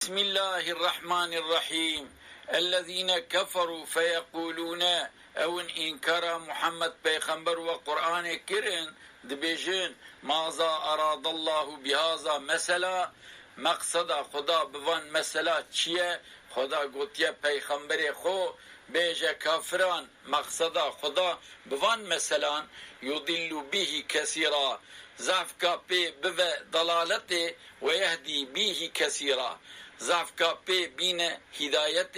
بسم الله الرحمن الرحيم. الذين كفروا فيقولون او انكر محمد پیغمبر و قرآن کرن دبیجن ماذا اراد الله بهذا مثلا، مقصد خدا بوان مثلا چیه؟ خدا گوتیه پیغمبر خو بیجه کافران مقصد خدا بوان مثلا یضل به کثیرا، زفکا پی بو ضلالت و یهدی به کثیرا، زفکا پی بین هدایت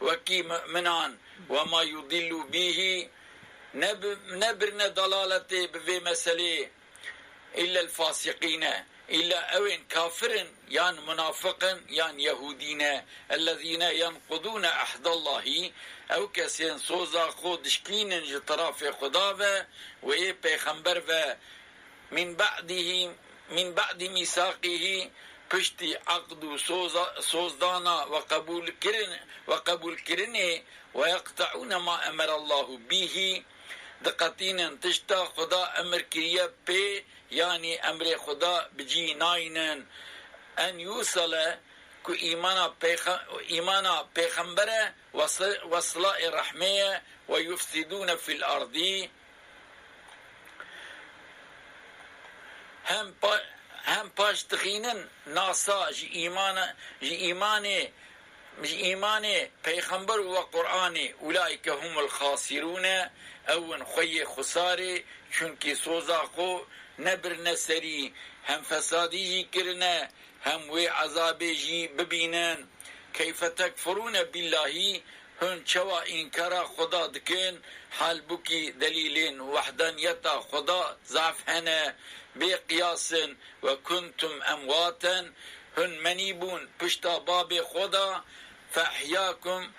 وکی مؤمنان و ما یضل به نبرن ضلالت بو مسئله إلا الفاسقين إلا أوين كافر يان منافق يان يهودين الذين ينقضون عهد الله أو كسين صوزا خودشكين جطراف خداوة ويه پیغمبر و من بعد ميثاقه پشتی عقد و سوزدانا وقبول کرنه ويقطعون ما أمر الله به دقتين تشتا خدا امر كريا بي يعني امر خدا بجي ناينن ان يوصل كو ايمانا پیغمبر وصلاء رحمه ويفسدون في الارض هم باش تخينن ناسا جي ايمان پیغمبر و قرآن اولئك هم الخاسرون اون خوی خساره چونکی سوزا خو نبر نسری هم فسادی جی کرنه هم وی عذابی جی ببینن کیف تکفرون بالله هن چوا انکارا خدا دکن حال بکی دلیلین وحدانیتا خدا ضعف هنه بی قیاسن و کنتم امواتا هن منیبون پشتا باب خدا فاحیاکم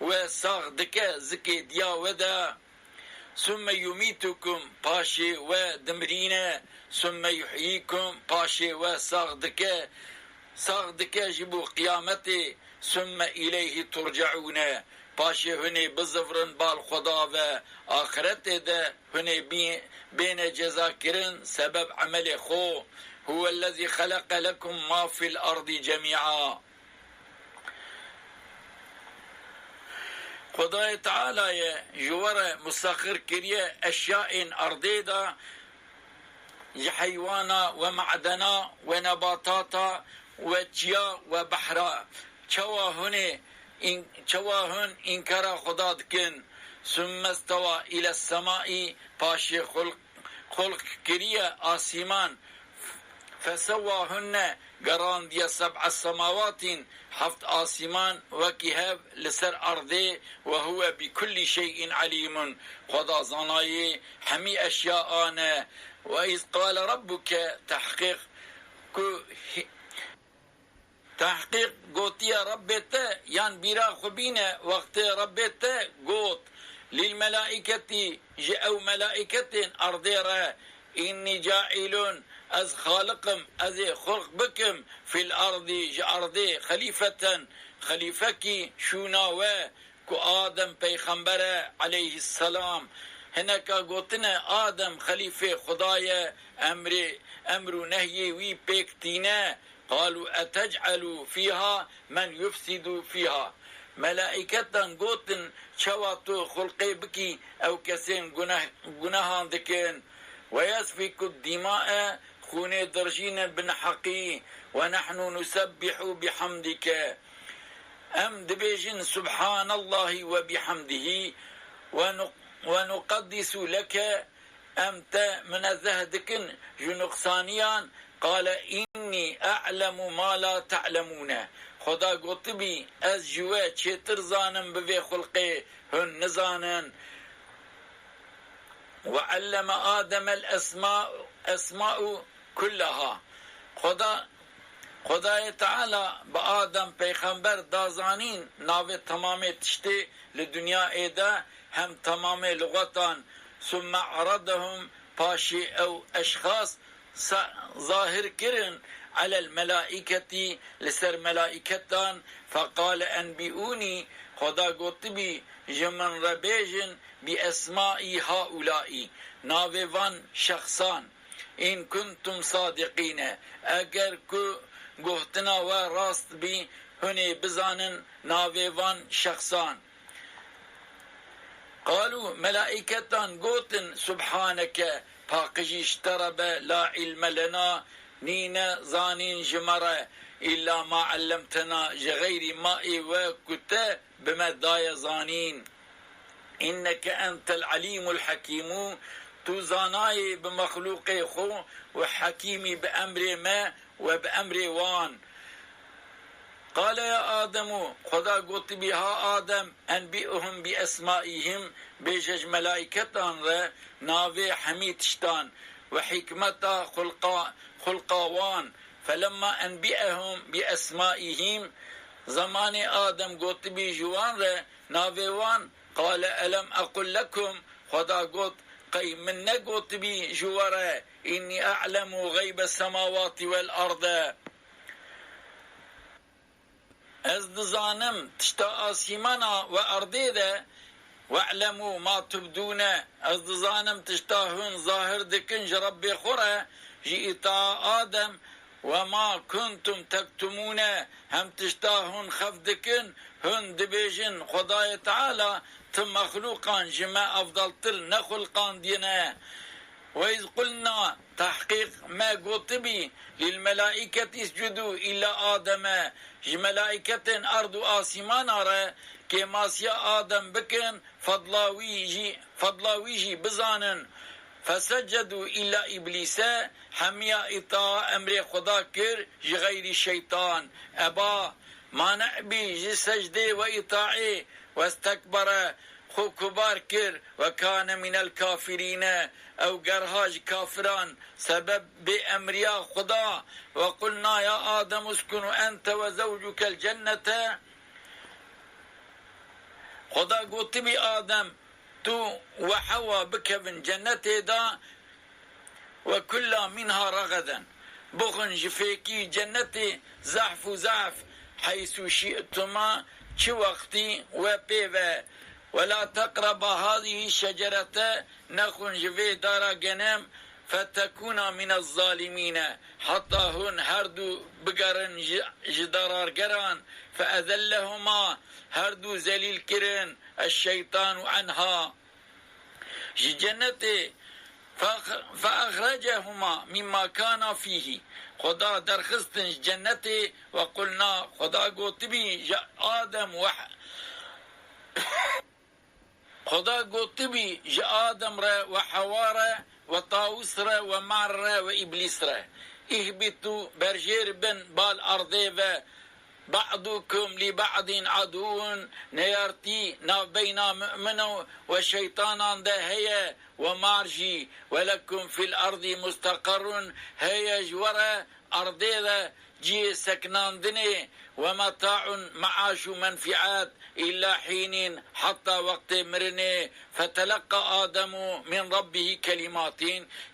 و ساغ دکه زکی دیا ودا ثم يميتكم پاشي و دمرينه ثم يحييكم پاشي و ساغ دکه جبو قیامته ثم إليه ترجعون پاشي هني بزفرن بال خدا و آخرت ده هني بين جزا کرن سبب عمل خو هو الذي خلق لكم ما في الأرض جميعا. خدای تعالی جوار مسخر کریه اشیاء ارضی دا حیوانا و معدنا و نباتاتا و چیا و بحرا چواهن انکارا خدا دکن ثم استوى الى السماء پاشی خلق کریه آسیمان فسواهن قران دي 7 سماوات حفت آسمان وكهب لسر أرضه وهو بكل شيء عليم خدا زناي حمي أشياء آنه وإذ قال ربك تحقيق قوتي ربته يان بيرا خبينه وقت ربته قوت للملائكة جاءوا ملائكة أرضيرا إني جاعل از خالقم از خلق بكم في الارض جاردي خليفة کی شوناوه کو آدم پیغمبر علیه السلام هناك قوتنا آدم خليفة خدايا امر نهي وي بيكتينا قالوا اتجعل فيها من يفسد فيها ملائكة قوتن شواتو خلقي بكي او كسين گناهان دكين ويسفك الدماء خون درجين بن حقي ونحن نسبح بحمدك أم دبيجن سبحان الله وبحمده ونقدس لك أمت من الزهدكن جنقصانيان قال إني أعلم ما لا تعلمون خدا قطبي از جوا چتر زانم بوي خلقي هن نزانن وعلم آدم الأسماء كلها خدای تعالی با آدم پیغمبر دازانین ناو تمام تشتی لدنیا ایده هم تمام لغتان ثم عرضهم پاشی او اشخاص ظاهر کرن على الملائكة لسر ملائكتان فقال انبئوني خدا قطبي جمن ربيجن بأسماء هؤلاء ناوان شخصان إن كنتم صادقين اگر کو گوهتنا و راست بی هنی بزانن ناویوان شخصان. قالوا ملائكتان قوتن سبحانك باقجيش ترب لا علم لنا نينا زانين جمرة إلا ما علمتنا جغير ماء وكتا بمدايا زانين إنك أنت العليم الحكيم توزاناي بمخلوق خو وحكيمي بأمر ما وبأمر وان. قال يا آدم خدا قلت بها آدم أنبئهم بأسمائهم بجج ملائكتان را ناوي حميتشتان وحكمتا خلقاوان. فلما أنبئهم بأسمائهم زمان آدم قلت بجوان را ناويوان قال ألم أقل لكم خدا قلت قي من نقلت بجوارا إني أعلم غيب السماوات والأرض از دزانم تشتا آسیمانا و ارده ده واعلموا ما تبدون از دزانم تشتا هن ظاهر دکن جرب خوره جئتا آدم وما كنتم تكتمون هم تشتا هن خف دکن هن دبیجن خدای تعالی تم مخلوقان جمع افضل تل نخلقان دينا. وإذ قلنا تحقيق ما قطبي للملائكة اسجدوا إلى آدم ملائكة أرض آسمان أرى كما سيا آدم بكن فضلاويجي بزانن فسجدوا إلى إبليس حميا إطاع أمر خدا كر غير الشيطان أبا ما نعبي سجده وإطاعه واستكبر خو كبار كر وكان من الكافرين او قرهاج كافران سبب بأمريا خدا. وقلنا يا آدم اسكن أنت وزوجك الجنة خدا قلت بي آدم تو وحوا بك من جنته دا وكلا منها رغدا بخن جفيكي جنتي زحف وزعف حيث شئتما چه وقتي وبيبه ولا تقرب هذه الشجرة نخن جفي دارا جنم فتكون من الظالمين حتى هن هردو بقرن جدارار قران فأذلهما هردو زليل كرن الشيطان عنها جنته فأخرجهما مما كان فيه خدا درخستن جنته. وقلنا خدا قلت بي آدم خدا قلت بي آدم را وحوار وطاوس را ومعر را وإبليس را اهبطوا برجير بن بالأرض و بعضكم لبعض عدو نيارتي بين مؤمن وشيطان ده هي ومارجي ولكم في الأرض مستقر هي جورا أرضي جي سكنان دني ومتاع معاش منفعات إلا حين حتى وقت مرني. فتلقى آدم من ربه كلمات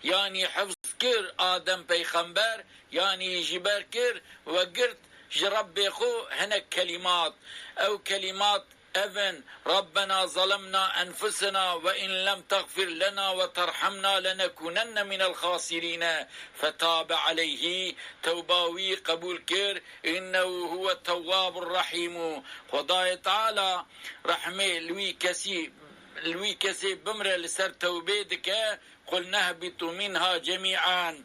يعني حفظ كر آدم بيخنبر يعني جبر كر وقرت جرب خو هناك كلمات أو كلمات أذن ربنا ظلمنا أنفسنا وإن لم تغفر لنا وترحمنا لنكونن من الخاسرين فتاب عليه توباوي قبول كر إنه هو التواب الرحيم. خداي تعالى رحمه لوي كسي بمر لسر توبيدك قل نهبط منها جميعا.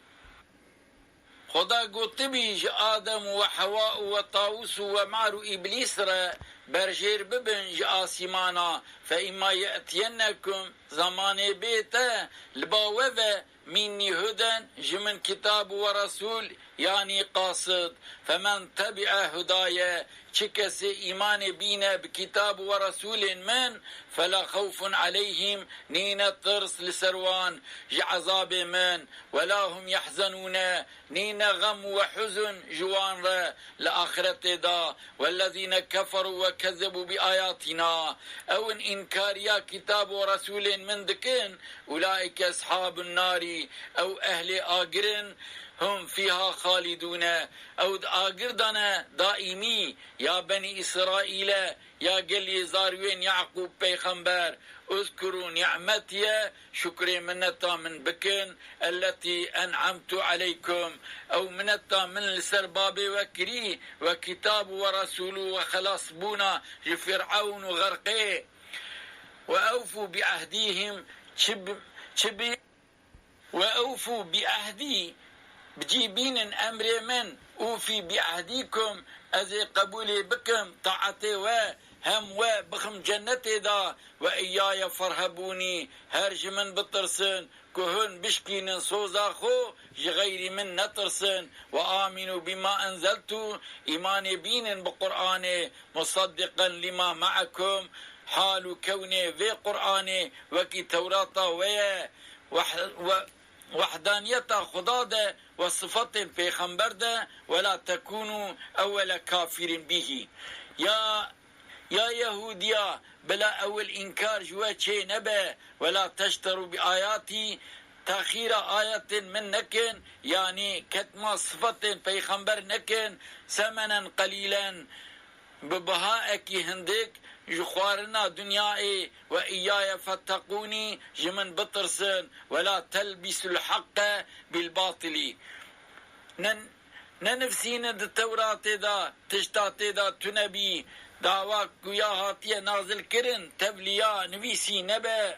خدا قلت بيج آدم وحواء وطاووس ومعر إبليس را برجير ببنج آسمانا فإما يأتينكم زمان بيتا لباوذا مني هدى جمن كتاب ورسول يعني قاصد فمن تبع هدايا چكس إيمان بينا بكتاب ورسول من فلا خوف عليهم نين ترس لسروان عذاب من ولا هم يحزنون نين غم وحزن جوان را لآخرة دا. والذين كفروا وكذبوا بآياتنا أو إنكاريا كتاب ورسول من دكن أولئك أصحاب النار أو أهل آقرن هم فيها خالدون او آگردان دائمی یا بني إسرائيل يا قلي زاروين يعقوب پیغمبر اذكروا نعمتي شكر منتا من بكن التي أنعمت عليكم أو منتا من السرباب وكري وكتاب ورسول وخلاص بونا فرعون وغرقه وأوفوا بعهديهم وأوفوا بعهدي بجيبين أمر من أوفي بعهديكم أزي قبولي بكم طاعتي وهم وبخم جنتي دا وإياي فرهبوني هرج من بطرسن كهن بشكين صوزاخو غير من نترسن وآمنوا بما أنزلت إيمان بين بقرآن مصدقا لما معكم حال كوني في قرآن وكي توراة وحدانية خدا ده وصفات پیغمبر ده ولا تكونوا أول كافر به يا يهوديا بلا أول إنكار جوا چه نبه ولا تشتروا بآياتي تأخير آيات من نكن يعني كتما صفات پیغمبر نكن ثمنا قليلا ببهائك هندك جخوارنا دنياي وإياي فاتقوني جمن بطرسن ولا تلبس الحق بالباطل ننفسين د التوراة دا تشتات دا تنبي دعواك ويا هاتية نازل كرن تبليا نبيسي نبا